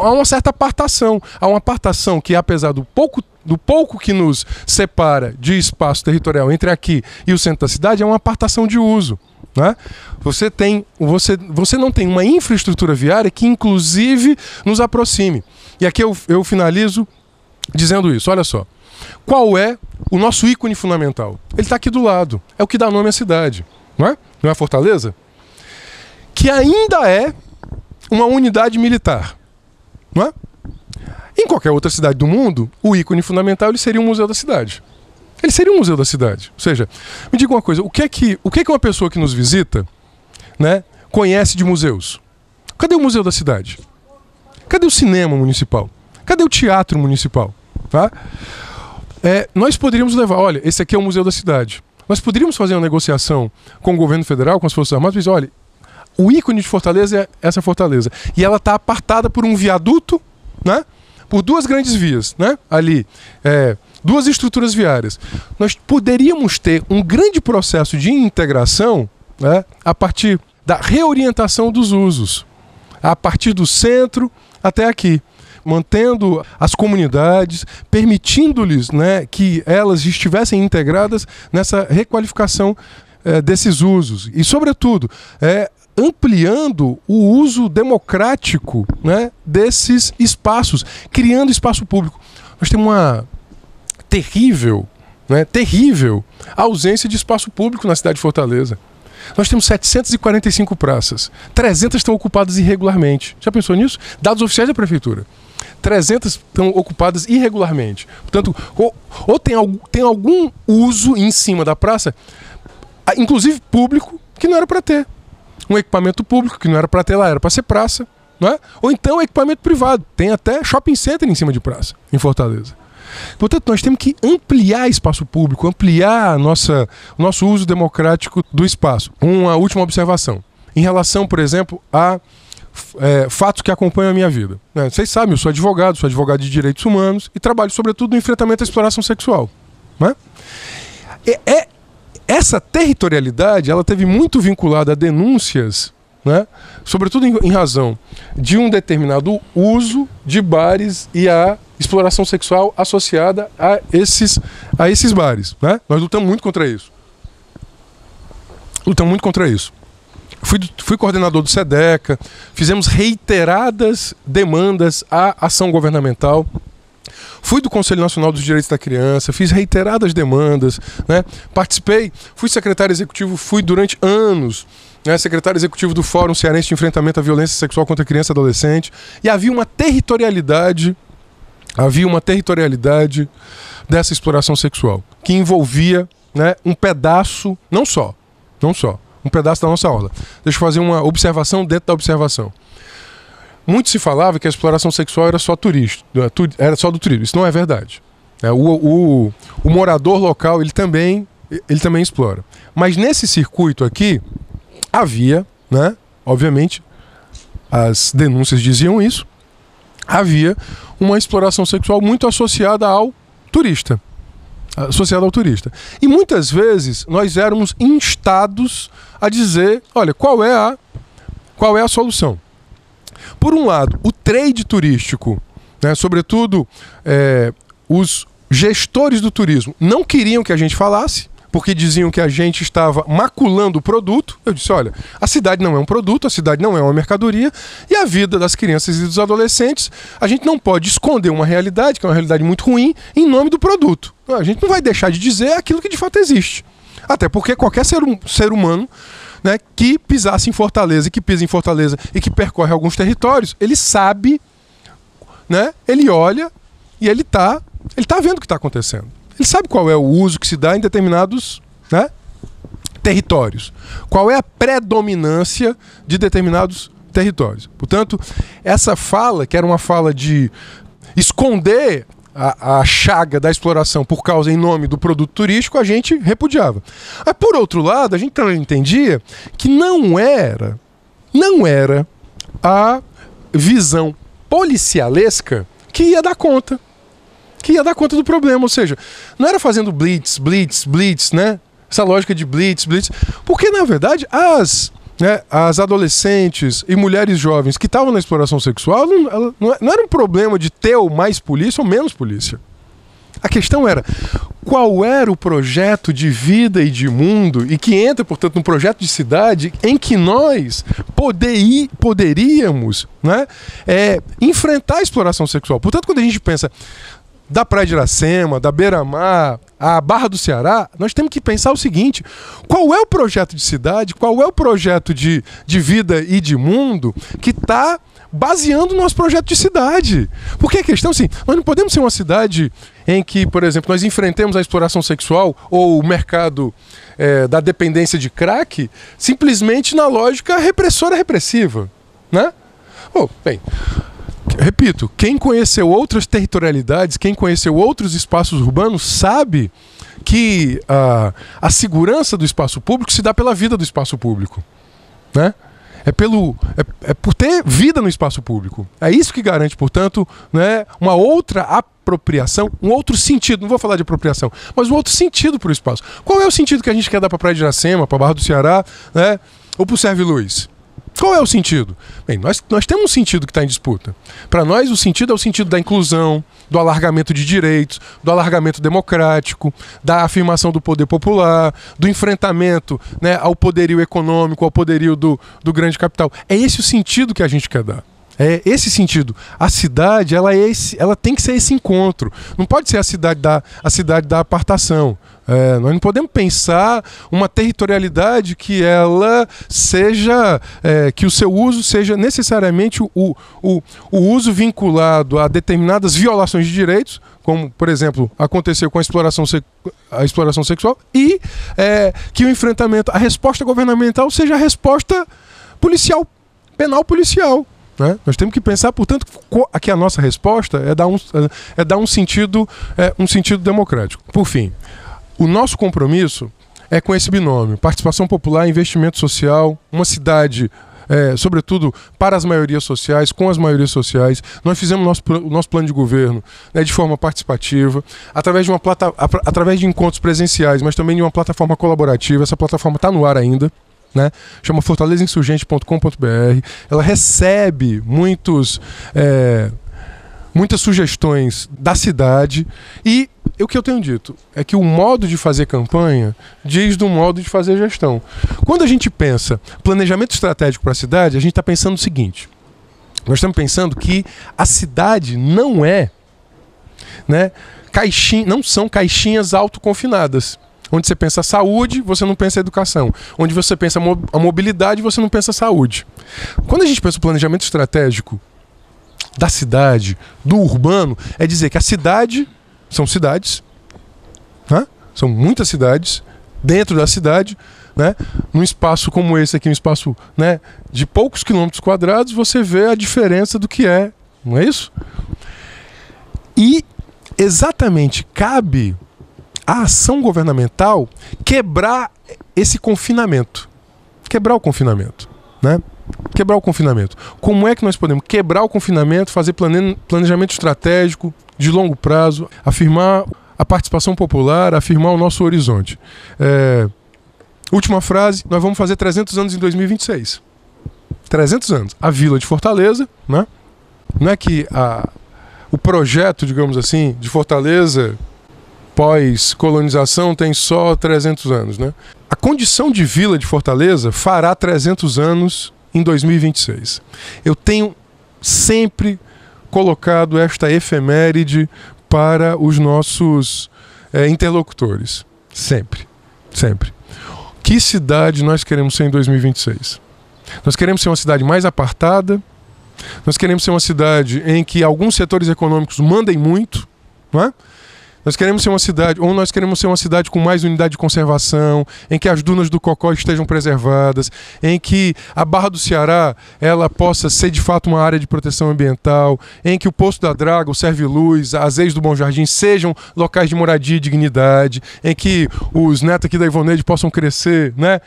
há uma certa apartação. Há uma apartação que, apesar do pouco que nos separa de espaço territorial entre aqui e o centro da cidade, é uma apartação de uso. Né? Você não tem uma infraestrutura viária que, inclusive, nos aproxime. E aqui eu finalizo dizendo isso. Olha só. Qual é o nosso ícone fundamental? Ele está aqui do lado. É o que dá nome à cidade. Não é? Não é Fortaleza? Que ainda é uma unidade militar. Não é? Em qualquer outra cidade do mundo, o ícone fundamental ele seria um museu da cidade. Ele seria um museu da cidade. Ou seja, me diga uma coisa, o que é que uma pessoa que nos visita, né, conhece de museus? Cadê o museu da cidade? Cadê o cinema municipal? Cadê o teatro municipal? Tá? Nós poderíamos levar, olha, esse aqui é o museu da cidade. Nós poderíamos fazer uma negociação com o governo federal, com as Forças Armadas, e dizer, olha, o ícone de Fortaleza é essa Fortaleza. E ela está apartada por um viaduto, né? Por duas grandes vias, né? Ali, duas estruturas viárias. Nós poderíamos ter um grande processo de integração, né? A partir da reorientação dos usos, a partir do centro até aqui, mantendo as comunidades, permitindo-lhes, né, que elas estivessem integradas nessa requalificação desses usos. E, sobretudo, ampliando o uso democrático, né, desses espaços, criando espaço público. Nós temos uma terrível ausência de espaço público na cidade de Fortaleza. Nós temos 745 praças, 300 estão ocupadas irregularmente. Já pensou nisso? Dados oficiais da prefeitura. 300 estão ocupadas irregularmente. Portanto, ou tem algum uso em cima da praça, inclusive público, que não era para ter. Um equipamento público que não era para ter lá, era para ser praça. Não é? Ou então equipamento privado. Tem até shopping center em cima de praça, em Fortaleza. Portanto, nós temos que ampliar espaço público, ampliar o nosso uso democrático do espaço. Uma última observação. Em relação, por exemplo, a fatos que acompanham a minha vida. Vocês sabem, eu sou advogado de direitos humanos e trabalho, sobretudo, no enfrentamento à exploração sexual. Não é? Essa territorialidade ela teve muito vinculada a denúncias, né? Sobretudo em razão de um determinado uso de bares e a exploração sexual associada a esses bares. Né? Nós lutamos muito contra isso. Fui coordenador do SEDECA, fizemos reiteradas demandas à ação governamental. Fui do Conselho Nacional dos Direitos da Criança, fiz reiteradas demandas, né? Participei, fui secretário executivo, fui durante anos, né, secretário executivo do Fórum Cearense de Enfrentamento à Violência Sexual contra Criança e Adolescente, e havia uma territorialidade dessa exploração sexual, que envolvia, né, um pedaço, não só, um pedaço da nossa aula. Deixa eu fazer uma observação dentro da observação. Muito se falava que a exploração sexual era só turista, era só do turismo. Isso não é verdade. O morador local ele também explora. Mas nesse circuito aqui havia, né, obviamente, as denúncias diziam isso, havia uma exploração sexual muito associada ao turista. E muitas vezes nós éramos instados a dizer, olha, qual é a solução? Por um lado, o trade turístico, né, sobretudo os gestores do turismo, não queriam que a gente falasse, porque diziam que a gente estava maculando o produto. Eu disse, olha, a cidade não é um produto, a cidade não é uma mercadoria, e a vida das crianças e dos adolescentes, a gente não pode esconder uma realidade, que é uma realidade muito ruim, em nome do produto. A gente não vai deixar de dizer aquilo que de fato existe. Até porque qualquer ser humano, né, que pisasse em Fortaleza, que pisa em Fortaleza e que percorre alguns territórios, ele sabe, né, ele olha e ele tá vendo o que está acontecendo. Ele sabe qual é o uso que se dá em determinados, né, territórios. Qual é a predominância de determinados territórios. Portanto, essa fala, que era uma fala de esconder a chaga da exploração por causa em nome do produto turístico, a gente repudiava. Mas, por outro lado, a gente também entendia que não era a visão policialesca que ia dar conta do problema. Ou seja, não era fazendo blitz, né? Essa lógica de blitz, porque, na verdade, né, as adolescentes e mulheres jovens que estavam na exploração sexual, não era um problema de ter mais polícia ou menos polícia. A questão era qual era o projeto de vida e de mundo, e que entra, portanto, num projeto de cidade em que nós poderíamos, né, enfrentar a exploração sexual. Portanto, quando a gente pensa da Praia de Iracema, da Beira-Mar, a Barra do Ceará, nós temos que pensar o seguinte: qual é o projeto de cidade, qual é o projeto de vida e de mundo que está baseando o nosso projeto de cidade? Porque a questão, assim, nós não podemos ser uma cidade em que, por exemplo, nós enfrentemos a exploração sexual ou o mercado da dependência de crack simplesmente na lógica repressora repressiva, né? Bem, repito, quem conheceu outras territorialidades, quem conheceu outros espaços urbanos, sabe que a segurança do espaço público se dá pela vida do espaço público, né? É por ter vida no espaço público. É isso que garante, portanto, né, uma outra apropriação, um outro sentido. Não vou falar de apropriação, mas um outro sentido para o espaço. Qual é o sentido que a gente quer dar para a Praia de Iracema, para a Barra do Ceará, né, ou para o Serviluz? Qual é o sentido? Bem, nós temos um sentido que está em disputa. Para nós, o sentido é o sentido da inclusão, do alargamento de direitos, do alargamento democrático, da afirmação do poder popular, do enfrentamento, né, ao poderio econômico, ao poderio do grande capital. É esse o sentido que a gente quer dar. É esse sentido. A cidade, ela tem que ser esse encontro. Não pode ser a cidade da apartação. Nós não podemos pensar uma territorialidade que ela seja, que o seu uso seja necessariamente o uso vinculado a determinadas violações de direitos, como, por exemplo, aconteceu com a exploração sexual, e que o enfrentamento, a resposta governamental seja a resposta policial, penal policial. Né? Nós temos que pensar, portanto, que a nossa resposta é dar um sentido democrático. Por fim, o nosso compromisso é com esse binômio: participação popular, investimento social, uma cidade, sobretudo para as maiorias sociais, com as maiorias sociais. Nós fizemos o nosso plano de governo, né, de forma participativa, através de encontros presenciais, mas também de uma plataforma colaborativa. Essa plataforma está no ar ainda, né? Chama fortalezainsurgente.com.br. Ela recebe muitas sugestões da cidade, e o que eu tenho dito é que o modo de fazer campanha diz do modo de fazer gestão. Quando a gente pensa planejamento estratégico para a cidade, a gente está pensando o seguinte: nós estamos pensando que a cidade não né, não são caixinhas autoconfinadas. Onde você pensa saúde, você não pensa educação. Onde você pensa a mobilidade, você não pensa saúde. Quando a gente pensa o planejamento estratégico da cidade, do urbano, é dizer que a cidade são cidades, né? São muitas cidades dentro da cidade, né? Num espaço como esse aqui, um espaço, né, de poucos quilômetros quadrados, você vê a diferença do que é, não é isso? E exatamente cabe a ação governamental quebrar esse confinamento. Quebrar o confinamento, né? Quebrar o confinamento. Como é que nós podemos quebrar o confinamento, fazer planejamento estratégico de longo prazo, afirmar a participação popular, afirmar o nosso horizonte? Última frase: nós vamos fazer 300 anos em 2026. 300 anos. A Vila de Fortaleza, né? Não é que o projeto, digamos assim, de Fortaleza pós-colonização tem só 300 anos, né? A condição de Vila de Fortaleza fará 300 anos em 2026. Eu tenho sempre colocado esta efeméride para os nossos interlocutores. Sempre. Sempre. Que cidade nós queremos ser em 2026? Nós queremos ser uma cidade mais apartada, nós queremos ser uma cidade em que alguns setores econômicos mandem muito, não é? Nós queremos ser uma cidade, ou nós queremos ser uma cidade com mais unidade de conservação, em que as dunas do Cocó estejam preservadas, em que a Barra do Ceará ela possa ser de fato uma área de proteção ambiental, em que o Poço da Draga, o Serviluz, as Ex do Bom Jardim sejam locais de moradia e dignidade, em que os netos aqui da Ivoneide possam crescer, né,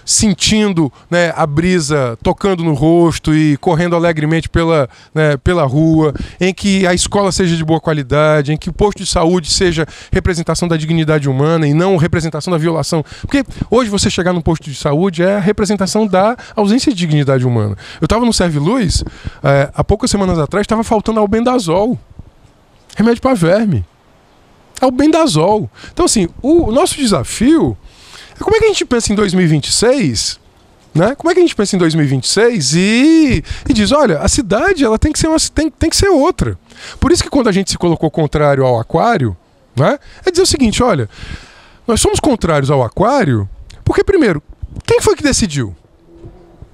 sentindo, né, a brisa tocando no rosto e correndo alegremente pela rua, em que a escola seja de boa qualidade, em que o posto de saúde seja representação da dignidade humana e não representação da violação. Porque hoje você chegar num posto de saúde é a representação da ausência de dignidade humana. Eu estava no Serviluz, há poucas semanas atrás, estava faltando albendazol, remédio para verme. Albendazol. Então, assim, o nosso desafio é como é que a gente pensa em 2026, né? Como é que a gente pensa em 2026 e diz, olha, a cidade ela tem que ser tem que ser outra. Por isso que quando a gente se colocou contrário ao aquário, né, é dizer o seguinte, olha, nós somos contrários ao aquário porque, primeiro, quem foi que decidiu?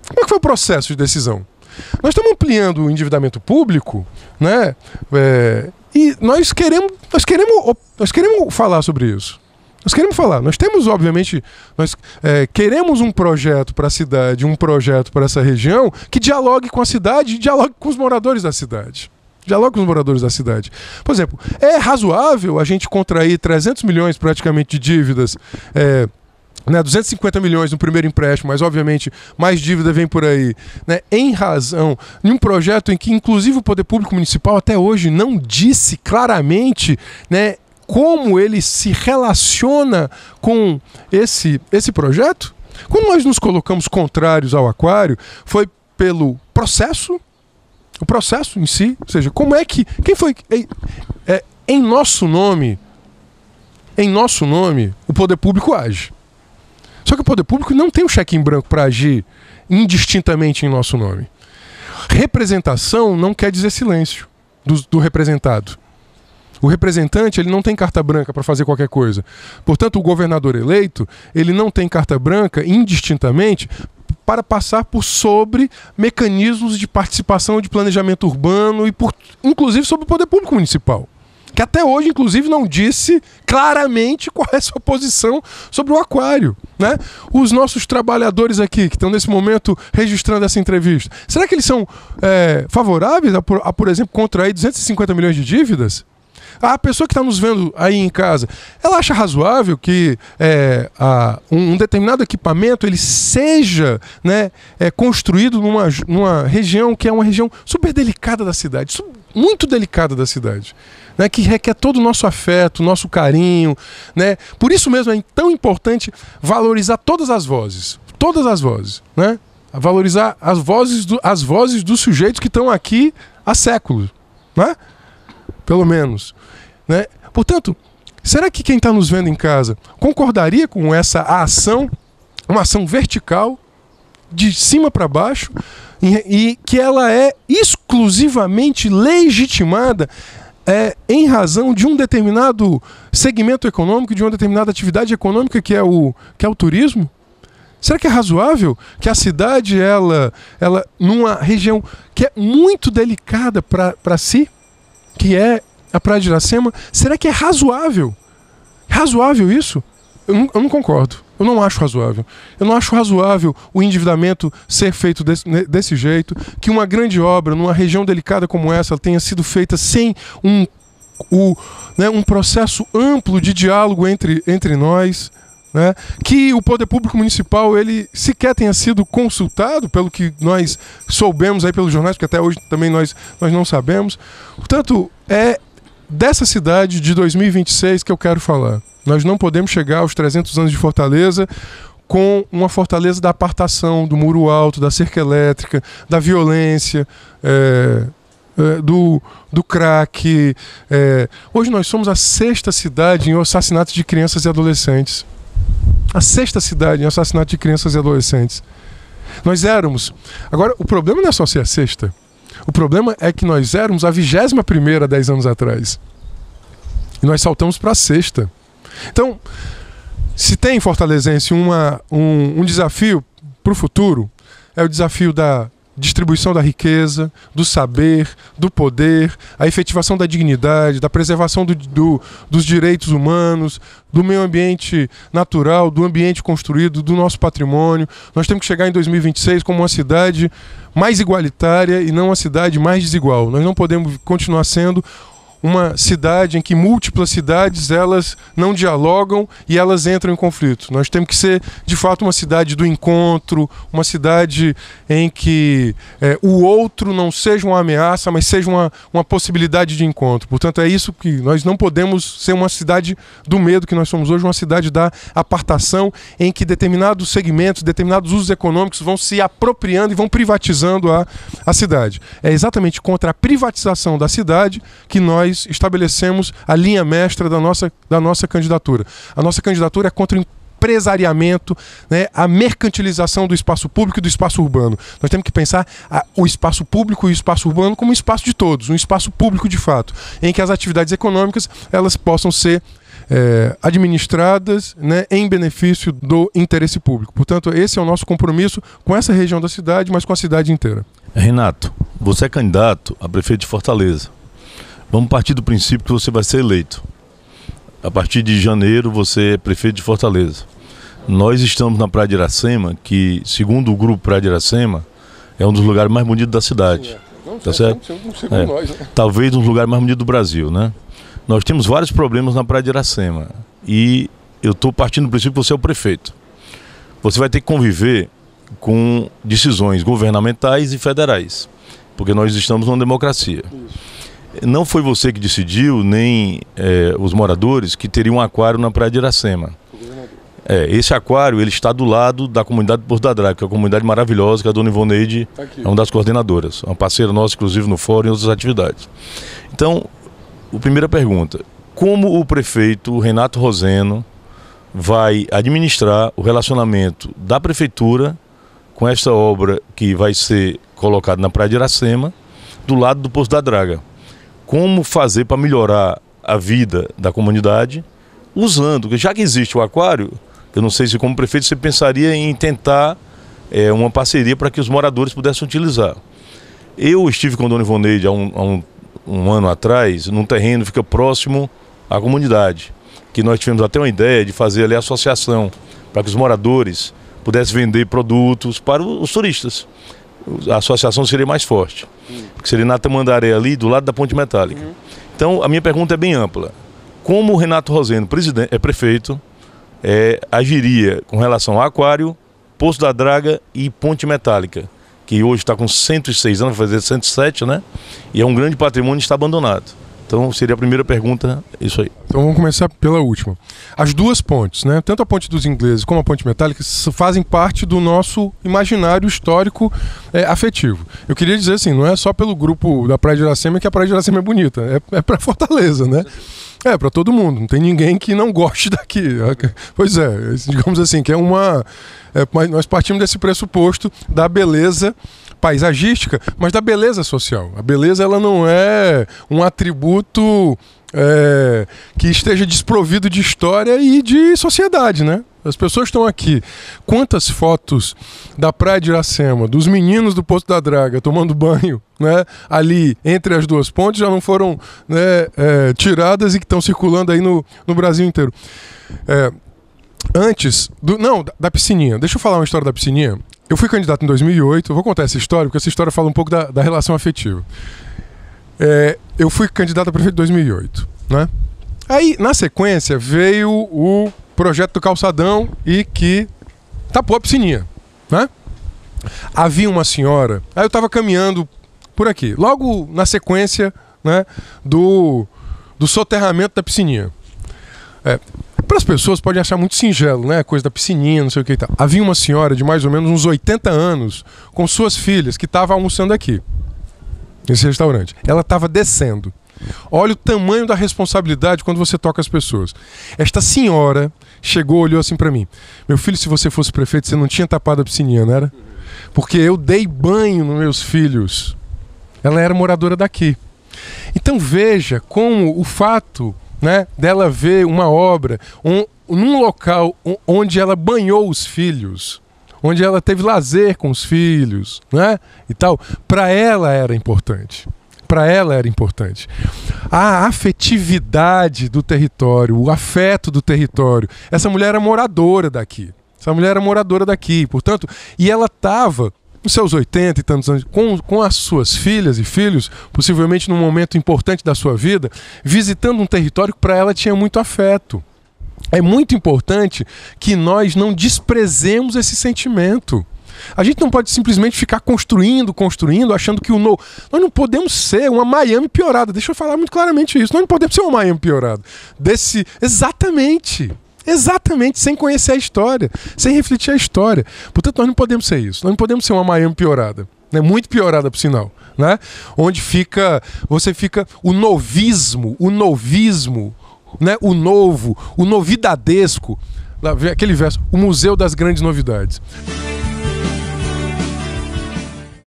Como é que foi o processo de decisão? Nós estamos ampliando o endividamento público, né? E nós queremos falar sobre isso. Nós queremos falar. Nós temos, obviamente, queremos um projeto para a cidade, um projeto para essa região que dialogue com a cidade e dialogue com os moradores da cidade. Dialogue com os moradores da cidade. Por exemplo, é razoável a gente contrair 300 milhões praticamente de dívidas, 250 milhões no primeiro empréstimo, mas obviamente mais dívida vem por aí, né, em razão de um projeto em que inclusive o poder público municipal até hoje não disse claramente, né, como ele se relaciona com esse projeto. Quando nós nos colocamos contrários ao aquário, foi pelo processo, o processo em si, ou seja, como é que, quem foi, em nosso nome, o poder público age. Só que o poder público não tem um cheque em branco para agir indistintamente em nosso nome. Representação não quer dizer silêncio do representado. O representante ele não tem carta branca para fazer qualquer coisa. Portanto, o governador eleito ele não tem carta branca indistintamente para passar por sobre mecanismos de participação de planejamento urbano e inclusive sobre o poder público municipal, que até hoje, inclusive, não disse claramente qual é a sua posição sobre o aquário, né? Os nossos trabalhadores aqui, que estão nesse momento registrando essa entrevista, será que eles são favoráveis a, por exemplo, contrair 250 milhões de dívidas? A pessoa que está nos vendo aí em casa, ela acha razoável que um determinado equipamento ele seja, né, construído numa região que é uma região super delicada da cidade, muito delicada da cidade, né, que requer todo o nosso afeto, nosso carinho, né? Por isso mesmo é tão importante valorizar todas as vozes, né? Valorizar as vozes dos sujeitos que estão aqui há séculos, né? Pelo menos, né? Portanto, será que quem está nos vendo em casa concordaria com essa ação, uma ação vertical, de cima para baixo, e que ela é exclusivamente legitimada em razão de um determinado segmento econômico, de uma determinada atividade econômica que é o turismo? Será que é razoável que a cidade, ela numa região que é muito delicada para si, que é a Praia de Iracema, será que é razoável? Razoável isso? Eu não concordo. Eu não acho razoável. Eu não acho razoável o endividamento ser feito desse jeito, que uma grande obra numa região delicada como essa tenha sido feita sem um processo amplo de diálogo entre nós, né? Que o poder público municipal ele sequer tenha sido consultado, pelo que nós soubemos aí pelos jornais, porque até hoje também nós não sabemos. Portanto, é dessa cidade de 2026 que eu quero falar. Nós não podemos chegar aos 300 anos de Fortaleza com uma Fortaleza da apartação, do muro alto, da cerca elétrica, da violência, do crack. Hoje nós somos a 6ª cidade em assassinatos de crianças e adolescentes. A 6ª cidade em assassinato de crianças e adolescentes. Nós éramos... Agora, o problema não é só ser a 6ª. O problema é que nós éramos a 21ª 10 anos atrás. E nós saltamos para a 6ª. Então, se tem em Fortalezense um desafio para o futuro, é o desafio da distribuição da riqueza, do saber, do poder, a efetivação da dignidade, da preservação dos direitos humanos, do meio ambiente natural, do ambiente construído, do nosso patrimônio. Nós temos que chegar em 2026 como uma cidade mais igualitária e não uma cidade mais desigual. Nós não podemos continuar sendo uma cidade em que múltiplas cidades elas não dialogam e elas entram em conflito. Nós temos que ser, de fato, uma cidade do encontro, uma cidade em que o outro não seja uma ameaça, mas seja uma possibilidade de encontro. Portanto, é isso que nós não podemos ser uma cidade do medo que nós somos hoje, uma cidade da apartação, em que determinados segmentos, determinados usos econômicos vão se apropriando e vão privatizando a cidade. É exatamente contra a privatização da cidade que nós estabelecemos a linha mestra da nossa candidatura. A nossa candidatura é contra o empresariamento, né, a mercantilização do espaço público e do espaço urbano. Nós temos que pensar o espaço público e o espaço urbano como um espaço de todos, um espaço público de fato, em que as atividades econômicas elas possam ser administradas, né, em benefício do interesse público. Portanto, esse é o nosso compromisso com essa região da cidade, mas com a cidade inteira. Renato, você é candidato a prefeito de Fortaleza. Vamos partir do princípio que você vai ser eleito. A partir de janeiro você é prefeito de Fortaleza. Nós estamos na Praia de Iracema, que segundo o grupo Praia de Iracema, é um dos lugares mais bonitos da cidade. Sim, não, tá certo? Nós, né? Talvez um dos lugares mais bonitos do Brasil, né? Nós temos vários problemas na Praia de Iracema e eu estou partindo do princípio que você é o prefeito. Você vai ter que conviver com decisões governamentais e federais, porque nós estamos numa democracia. Isso. Não foi você que decidiu, nem os moradores, que teriam um aquário na Praia de Iracema. Esse aquário ele está do lado da comunidade do Poço da Draga, que é uma comunidade maravilhosa, que a dona Ivoneide é uma das coordenadoras, uma parceira nossa, inclusive, no fórum e em outras atividades. Então, a primeira pergunta: como o prefeito Renato Roseno vai administrar o relacionamento da prefeitura com esta obra que vai ser colocada na Praia de Iracema, do lado do Poço da Draga? Como fazer para melhorar a vida da comunidade usando, já que existe o aquário, eu não sei se como prefeito você pensaria em tentar uma parceria para que os moradores pudessem utilizar. Eu estive com a dona Ivoneide há um ano atrás, num terreno que fica próximo à comunidade, que nós tivemos até uma ideia de fazer ali a associação, para que os moradores pudessem vender produtos para os turistas. A associação seria mais forte, que seria na Tamandaré ali, do lado da Ponte Metálica. Então, a minha pergunta é bem ampla. Como o Renato Roseno, prefeito, agiria com relação ao aquário, Poço da Draga e Ponte Metálica, que hoje está com 106 anos, vai fazer 107, né? E é um grande patrimônio e está abandonado. Então, seria a primeira pergunta, isso aí. Então, vamos começar pela última. As duas pontes, né? Tanto a Ponte dos Ingleses como a Ponte Metálica, fazem parte do nosso imaginário histórico afetivo. Eu queria dizer assim, não é só pelo grupo da Praia de Iracema que a Praia de Iracema é bonita, é para Fortaleza, né? É, para todo mundo, não tem ninguém que não goste daqui. Pois é, digamos assim, que nós partimos desse pressuposto da beleza paisagística, mas da beleza social. A beleza ela não é um atributo que esteja desprovido de história e de sociedade, né? As pessoas estão aqui. Quantas fotos da Praia de Iracema, dos meninos do Poço da Draga tomando banho, né, ali entre as duas pontes, já não foram, né, tiradas e que estão circulando aí no Brasil inteiro. Antes da piscininha. Deixa eu falar uma história da piscininha. Eu fui candidato em 2008, eu vou contar essa história, porque essa história fala um pouco da relação afetiva. Eu fui candidato a prefeito em 2008, né? Aí, na sequência, veio o projeto do calçadão e que tapou a piscininha, né? Havia uma senhora, aí eu estava caminhando por aqui, logo na sequência, né, do soterramento da piscininha. Para as pessoas podem achar muito singelo, né? Coisa da piscininha, não sei o que e tal. Havia uma senhora de mais ou menos uns 80 anos com suas filhas que estava almoçando aqui, nesse restaurante. Ela estava descendo. Olha o tamanho da responsabilidade quando você toca as pessoas. Esta senhora chegou, olhou assim para mim: meu filho, se você fosse prefeito, você não tinha tapado a piscininha, não era? Porque eu dei banho nos meus filhos. Ela era moradora daqui. Então veja como o fato, né, dela ver uma obra num local onde ela banhou os filhos, onde ela teve lazer com os filhos, né, e tal, para ela era importante. Para ela era importante. A afetividade do território, o afeto do território. Essa mulher era moradora daqui. Portanto, e ela estava nos seus 80 e tantos anos, com as suas filhas e filhos, possivelmente num momento importante da sua vida, visitando um território que para ela tinha muito afeto. É muito importante que nós não desprezemos esse sentimento. A gente não pode simplesmente ficar construindo, achando que nós não podemos ser uma Miami piorada. Deixa eu falar muito claramente isso. Nós não podemos ser uma Miami piorada. Exatamente, sem conhecer a história, sem refletir a história. Portanto, nós não podemos ser isso. Nós não podemos ser uma Miami piorada. Né? Muito piorada, por sinal. Né? Onde você fica o novismo, né? O novo, o novidadesco. Lá vem aquele verso, o museu das grandes novidades.